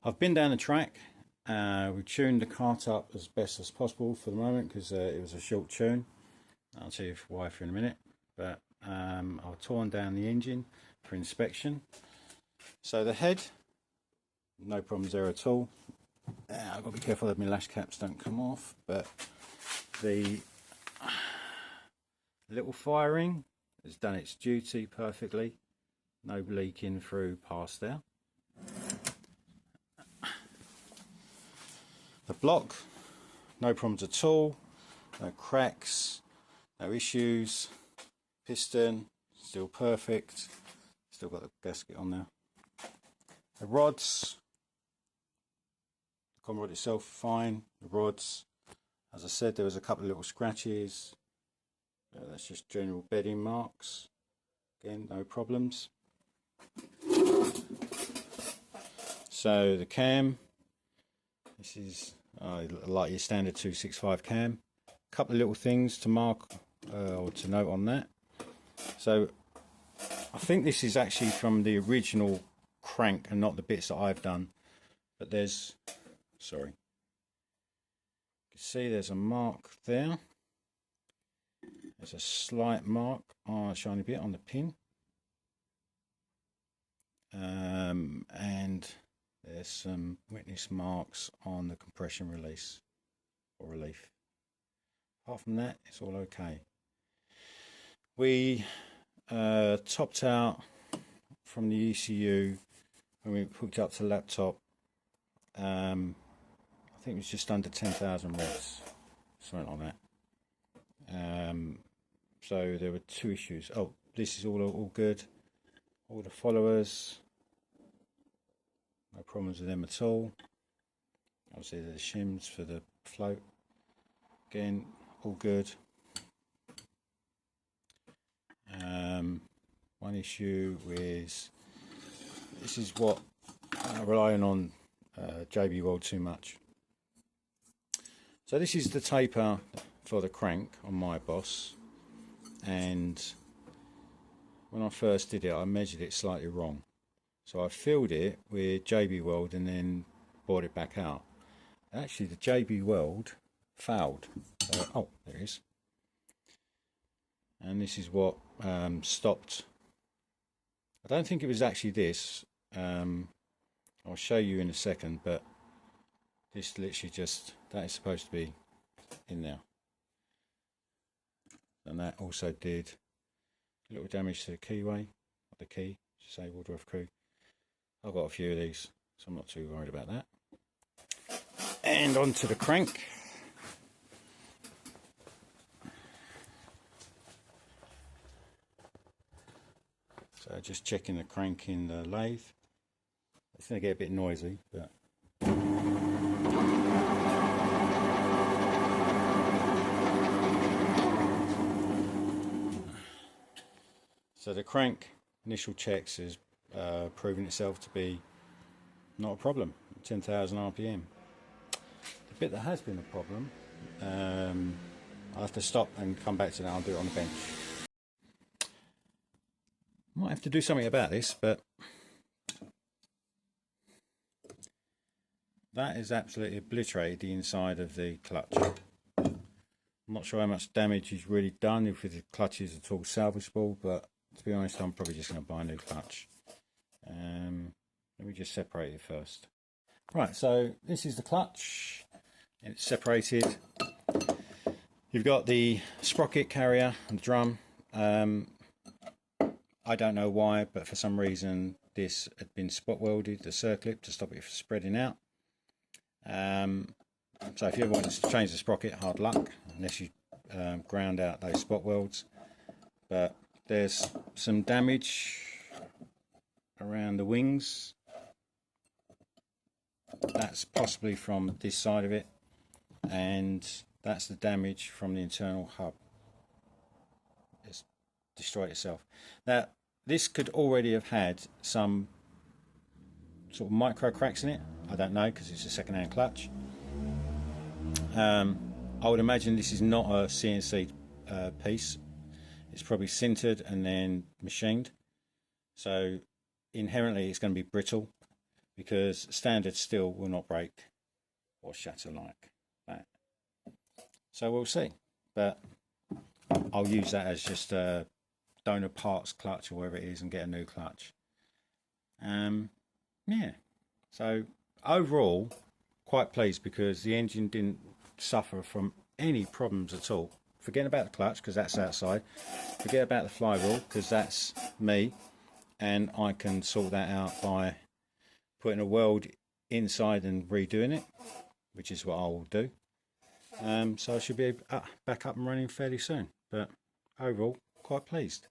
I've been down the track. We tuned the kart up as best as possible for the moment because it was a short tune. I'll tell you why for in a minute. But I've torn down the engine for inspection. So the head, no problems there at all. I've got to be careful that my lash caps don't come off. But the little firing has done its duty perfectly. No leaking through past there. The block, no problems at all, no cracks, no issues. Piston, still perfect, still got the gasket on there. The rods, the conrod itself fine. The rods, as I said, there was a couple of little scratches. That's just general bedding marks. Again, no problems. So the cam, this is like your standard 265 cam. A couple of little things to mark or to note on that. So I think this is actually from the original crank and not the bits that I've done. But there's, sorry, you can see there's a mark there. There's a slight mark on a shiny bit on the pin. And there's some witness marks on the compression release or relief. Apart from that, it's all okay. We topped out from the ECU when we hooked up to the laptop. I think it was just under 10,000 revs, something like that. So there were two issues. Oh, this is all good. All the followers, no problems with them at all. Obviously the shims for the float, again all good. One issue is this is what relying on JB Weld too much. So this is the taper for the crank on my Boss, and when I first did it I measured it slightly wrong. So I filled it with JB Weld and then brought it back out. Actually the JB Weld failed. Oh, there it is. And this is what stopped. I don't think it was actually this. I'll show you in a second, but this literally just, that is supposed to be in there. And that also did a little damage to the keyway, the key, disabled rough crew. I've got a few of these, so I'm not too worried about that. And onto the crank. So just checking the crank in the lathe. It's going to get a bit noisy, but so the crank initial checks has proven itself to be not a problem. 10,000 RPM. The bit that has been a problem, I'll have to stop and come back to that. I'll do it on the bench. Might have to do something about this, but that has absolutely obliterated the inside of the clutch. I'm not sure how much damage is really done, if the clutch is at all salvageable, but to be honest, I'm probably just going to buy a new clutch. Let me just separate it first. Right, so this is the clutch. It's separated. You've got the sprocket carrier and the drum. I don't know why, but for some reason this had been spot welded, the circlip, to stop it from spreading out. So if you ever want to change the sprocket, hard luck, unless you ground out those spot welds. But there's some damage around the wings. That's possibly from this side of it, and that's the damage from the internal hub. It's destroyed itself. Now this could already have had some sort of micro cracks in it. I don't know, because it's a second-hand clutch. I would imagine this is not a CNC piece. It's probably sintered and then machined. So inherently it's going to be brittle, because standard steel will not break or shatter like that. So we'll see, but I'll use that as just a donor parts clutch or whatever it is and get a new clutch. Yeah, so overall quite pleased because the engine didn't suffer from any problems at all. Forget about the clutch because that's outside, forget about the flywheel because that's me, and I can sort that out by putting a weld inside and redoing it, which is what I will do. So I should be back up and running fairly soon, but overall quite pleased.